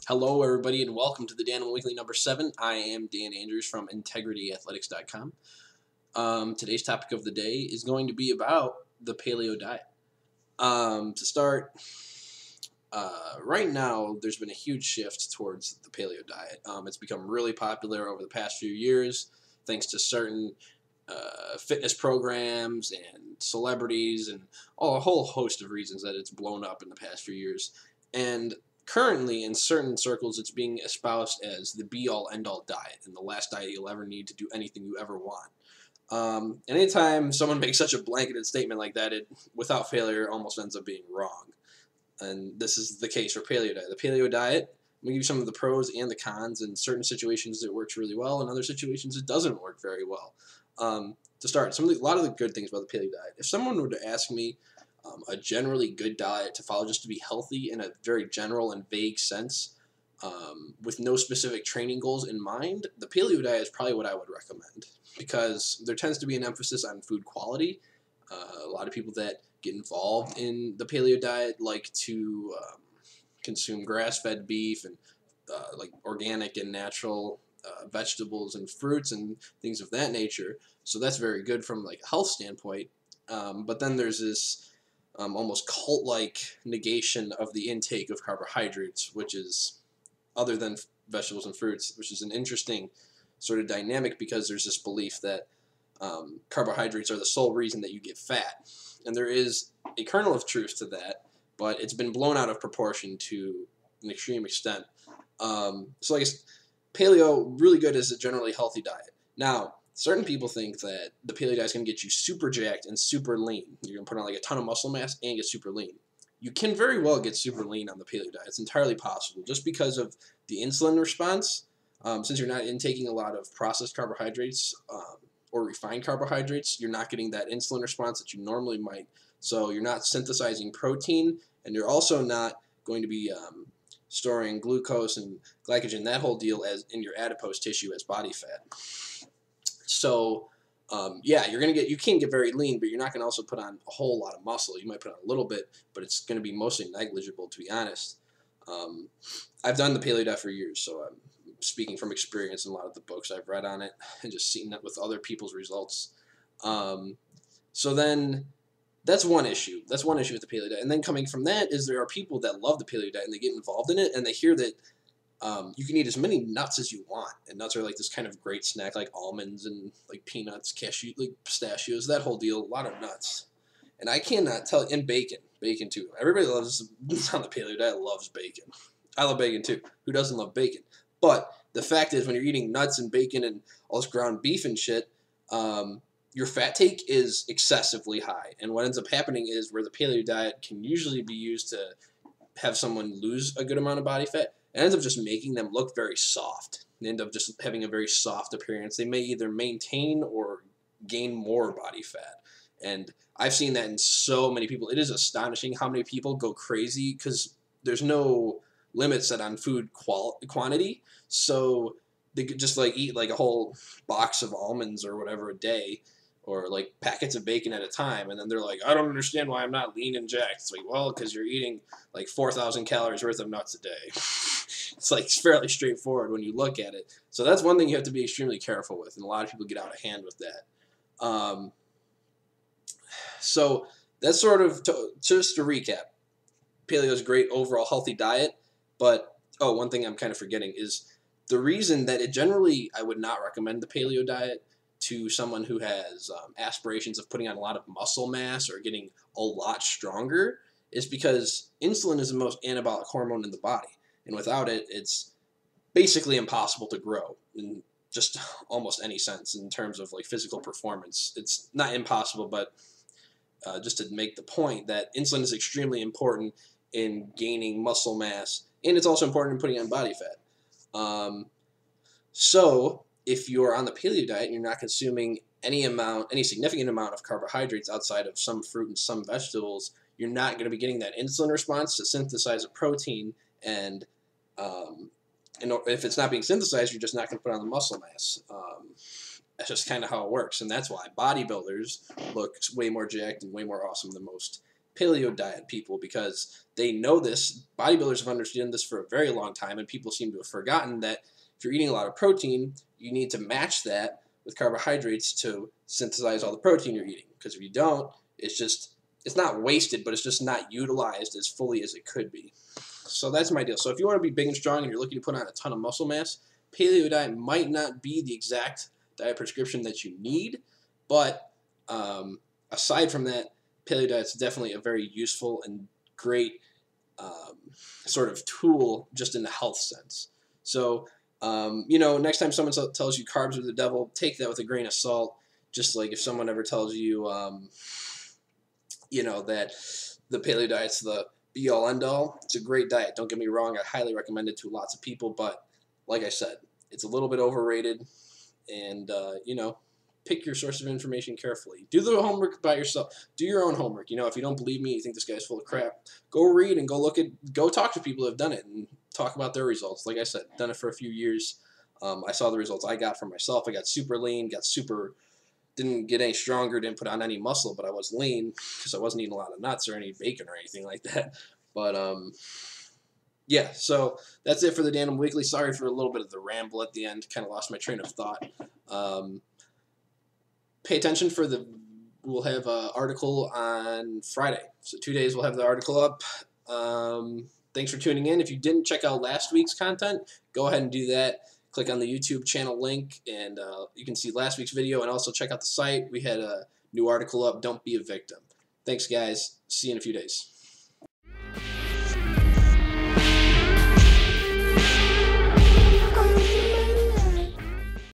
Hello, everybody, and welcome to the Danimal Weekly number 7. I am Dan Andrews from IntegrityAthletics.com. Today's topic of the day is going to be about the Paleo Diet. To start, right now, there's been a huge shift towards the Paleo Diet. It's become really popular over the past few years, thanks to certain fitness programs and celebrities and a whole host of reasons that it's blown up in the past few years. And currently, in certain circles, it's being espoused as the be-all, end-all diet and the last diet you'll ever need to do anything you ever want. Anytime someone makes such a blanketed statement like that, it, without failure, almost ends up being wrong. And this is the case for Paleo Diet. The Paleo Diet, I'm going to give you some of the pros and the cons. In certain situations, it works really well. In other situations, it doesn't work very well. To start, a lot of the good things about the Paleo Diet. If someone were to ask me a generally good diet to follow just to be healthy in a very general and vague sense, with no specific training goals in mind, the Paleo Diet is probably what I would recommend, because there tends to be an emphasis on food quality. A lot of people that get involved in the Paleo Diet like to consume grass-fed beef and like organic and natural vegetables and fruits and things of that nature. So that's very good from like a health standpoint. But then there's this almost cult-like negation of the intake of carbohydrates, which is other than vegetables and fruits, which is an interesting sort of dynamic, because there's this belief that carbohydrates are the sole reason that you get fat. And there is a kernel of truth to that, but it's been blown out of proportion to an extreme extent. So I guess paleo, really good as a generally healthy diet. Now, certain people think that the paleo diet is going to get you super jacked and super lean. You're going to put on like a ton of muscle mass and get super lean. You can very well get super lean on the paleo diet. It's entirely possible, just because of the insulin response. Since you're not intaking a lot of processed carbohydrates or refined carbohydrates, you're not getting that insulin response that you normally might. So you're not synthesizing protein, and you're also not going to be storing glucose and glycogen, that whole deal, as in your adipose tissue as body fat. So yeah, you can get very lean, but you're not going to also put on a whole lot of muscle. You might put on a little bit, but it's going to be mostly negligible, to be honest. I've done the paleo diet for years, so I'm speaking from experience in a lot of the books I've read on it and just seen that with other people's results. So then that's one issue. That's one issue with the paleo diet. And then coming from that is there are people that love the paleo diet and they get involved in it, and they hear that you can eat as many nuts as you want, and nuts are like this kind of great snack, like almonds and like peanuts, cashew, like pistachios, that whole deal. A lot of nuts, and I cannot tell. And bacon too. Everybody loves on the paleo diet loves bacon. I love bacon too. Who doesn't love bacon? But the fact is, when you're eating nuts and bacon and all this ground beef and shit, your fat take is excessively high. And what ends up happening is, where the paleo diet can usually be used to have someone lose a good amount of body fat, it ends up just making them look very soft. They end up just having a very soft appearance. They may either maintain or gain more body fat. And I've seen that in so many people. It is astonishing how many people go crazy, because there's no limit set on food quantity. So they could just like eat like a whole box of almonds or whatever a day, or like packets of bacon at a time, and then they're like, I don't understand why I'm not lean and jacked. It's like, well, because you're eating like 4,000 calories worth of nuts a day. It's like fairly straightforward when you look at it. So that's one thing you have to be extremely careful with, and a lot of people get out of hand with that. So that's sort of, just to recap, paleo is a great overall healthy diet, but one thing I'm kind of forgetting is the reason that I would not recommend the paleo diet to someone who has aspirations of putting on a lot of muscle mass or getting a lot stronger, is because insulin is the most anabolic hormone in the body. And without it, it's basically impossible to grow in just almost any sense in terms of like physical performance. It's not impossible, but just to make the point that insulin is extremely important in gaining muscle mass, and it's also important in putting on body fat. So if you're on the paleo diet and you're not consuming any significant amount of carbohydrates outside of some fruit and some vegetables, you're not going to be getting that insulin response to synthesize a protein, and if it's not being synthesized, you're just not going to put on the muscle mass. That's just kind of how it works, and that's why bodybuilders look way more jacked and way more awesome than most Paleo Diet people, because they know this. Bodybuilders have understood this for a very long time, and people seem to have forgotten that if you're eating a lot of protein, you need to match that with carbohydrates to synthesize all the protein you're eating. Because if you don't, it's not wasted, but it's just not utilized as fully as it could be. So that's my deal. So if you want to be big and strong and you're looking to put on a ton of muscle mass, Paleo Diet might not be the exact diet prescription that you need, but aside from that, Paleo Diet is definitely a very useful and great sort of tool just in the health sense. So, next time someone tells you carbs are the devil, take that with a grain of salt. Just like if someone ever tells you, that the Paleo Diet's the be-all, end-all, it's a great diet. Don't get me wrong. I highly recommend it to lots of people, but like I said, it's a little bit overrated, and, pick your source of information carefully. Do the homework by yourself. Do your own homework. If you don't believe me, you think this guy's full of crap, go read and go talk to people who have done it and talk about their results. Like I said, done it for a few years. I saw the results I got for myself. I got super lean, didn't get any stronger, didn't put on any muscle, but I was lean because I wasn't eating a lot of nuts or any bacon or anything like that. But, yeah, so that's it for the Danimal Weekly. Sorry for a little bit of the ramble at the end. Kind of lost my train of thought. Pay attention we'll have an article on Friday. So 2 days we'll have the article up. Thanks for tuning in. If you didn't check out last week's content, go ahead and do that. Click on the YouTube channel link, and you can see last week's video, and also check out the site. We had a new article up, Don't Be a Victim. Thanks, guys. See you in a few days.